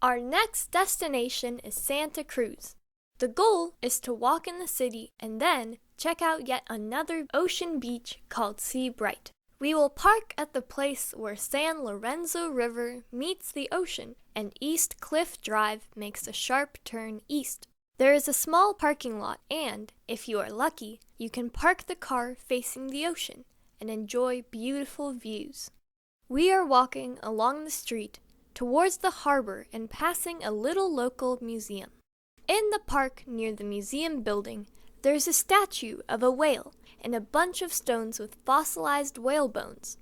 Our next destination is Santa Cruz. The goal is to walk in the city and then check out yet another ocean beach called Seabright. We will park at the place where San Lorenzo River meets the ocean and East Cliff Drive makes a sharp turn east. There is a small parking lot and, if you are lucky, you can park the car facing the ocean and enjoy beautiful views. We are walking along the street towards the harbor and passing a little local museum. In the park near the museum building, there's a statue of a whale and a bunch of stones with fossilized whale bones.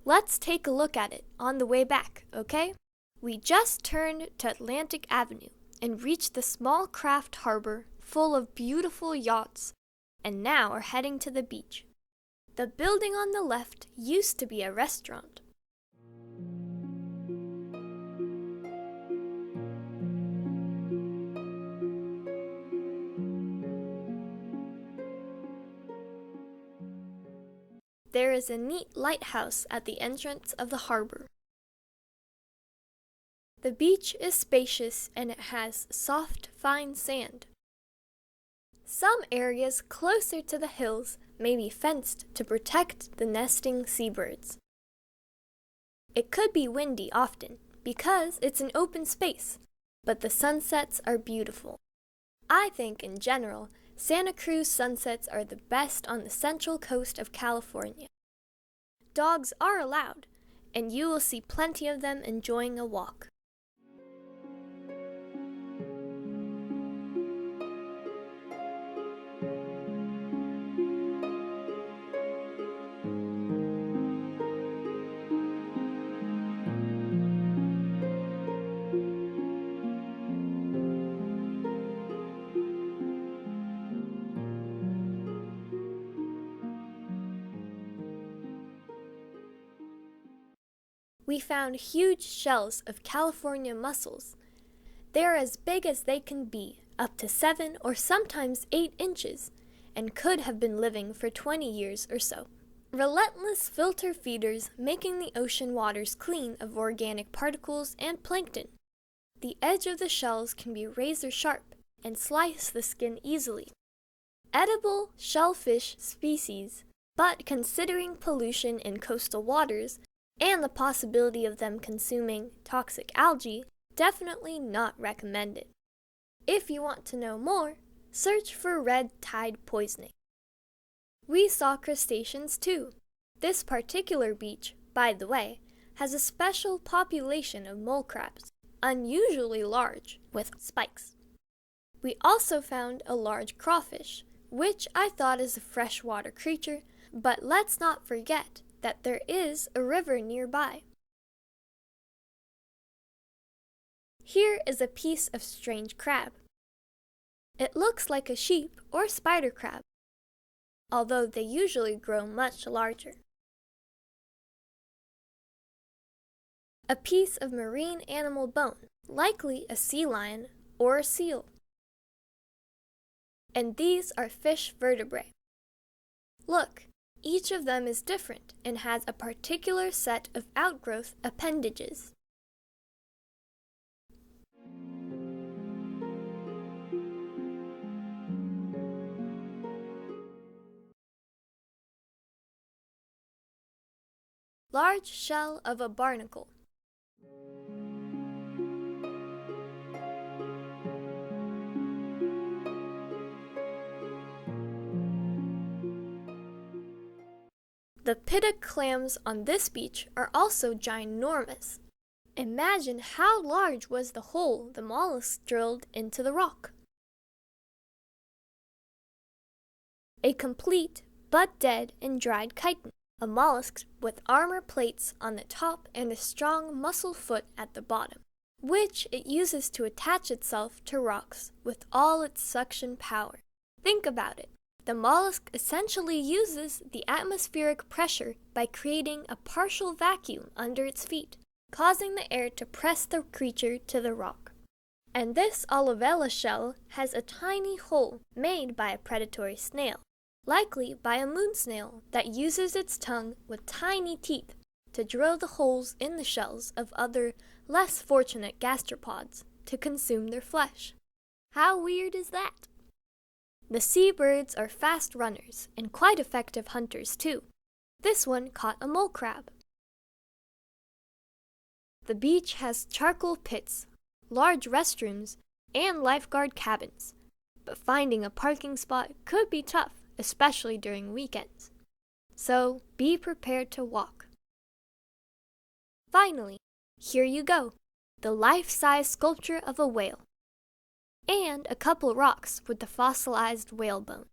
Let's take a look at it on the way back, okay? We just turned to Atlantic Avenue and reached the small craft harbor full of beautiful yachts, and now are heading to the beach. The building on the left used to be a restaurant. There is a neat lighthouse at the entrance of the harbor. The beach is spacious and it has soft, fine sand. Some areas closer to the hills may be fenced to protect the nesting seabirds. It could be windy often because it's an open space, but the sunsets are beautiful. I think in general, Santa Cruz sunsets are the best on the central coast of California. Dogs are allowed, and you will see plenty of them enjoying a walk. We found huge shells of California mussels. They are as big as they can be, up to 7 or sometimes 8 inches, and could have been living for 20 years or so. Relentless filter feeders making the ocean waters clean of organic particles and plankton. The edge of the shells can be razor sharp and slice the skin easily. Edible shellfish species, but considering pollution in coastal waters, and the possibility of them consuming toxic algae, definitely not recommended. If you want to know more, search for red tide poisoning. We saw crustaceans too. This particular beach, by the way, has a special population of mole crabs, unusually large, with spikes. We also found a large crawfish, which I thought is a freshwater creature, but let's not forget that there is a river nearby. Here is a piece of strange crab. It looks like a sheep or spider crab, although they usually grow much larger. A piece of marine animal bone, likely a sea lion or a seal. And these are fish vertebrae. Look, each of them is different and has a particular set of outgrowth appendages. Large shell of a barnacle. The Pittock clams on this beach are also ginormous. Imagine how large was the hole the mollusks drilled into the rock. A complete but dead and dried chitin, a mollusk with armor plates on the top and a strong mussel foot at the bottom, which it uses to attach itself to rocks with all its suction power. Think about it. The mollusk essentially uses the atmospheric pressure by creating a partial vacuum under its feet, causing the air to press the creature to the rock. And this olivella shell has a tiny hole made by a predatory snail, likely by a moon snail that uses its tongue with tiny teeth to drill the holes in the shells of other, less fortunate gastropods. to consume their flesh. How weird is that? The seabirds are fast runners and quite effective hunters too. This one caught a mole crab. The beach has charcoal pits, large restrooms, and lifeguard cabins, but finding a parking spot could be tough, especially during weekends. So be prepared to walk. Finally, here you go, the life-size sculpture of a whale, and a couple rocks with the fossilized whale bone.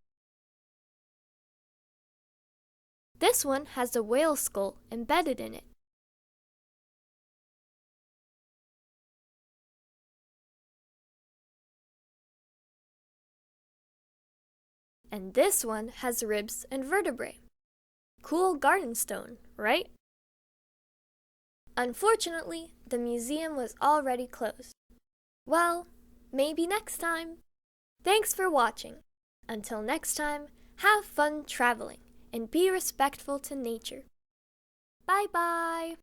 This one has a whale skull embedded in it. And this one has ribs and vertebrae. Cool garden stone, right? Unfortunately, the museum was already closed. Well, maybe next time. Thanks for watching. Until next time, have fun traveling and be respectful to nature. Bye-bye!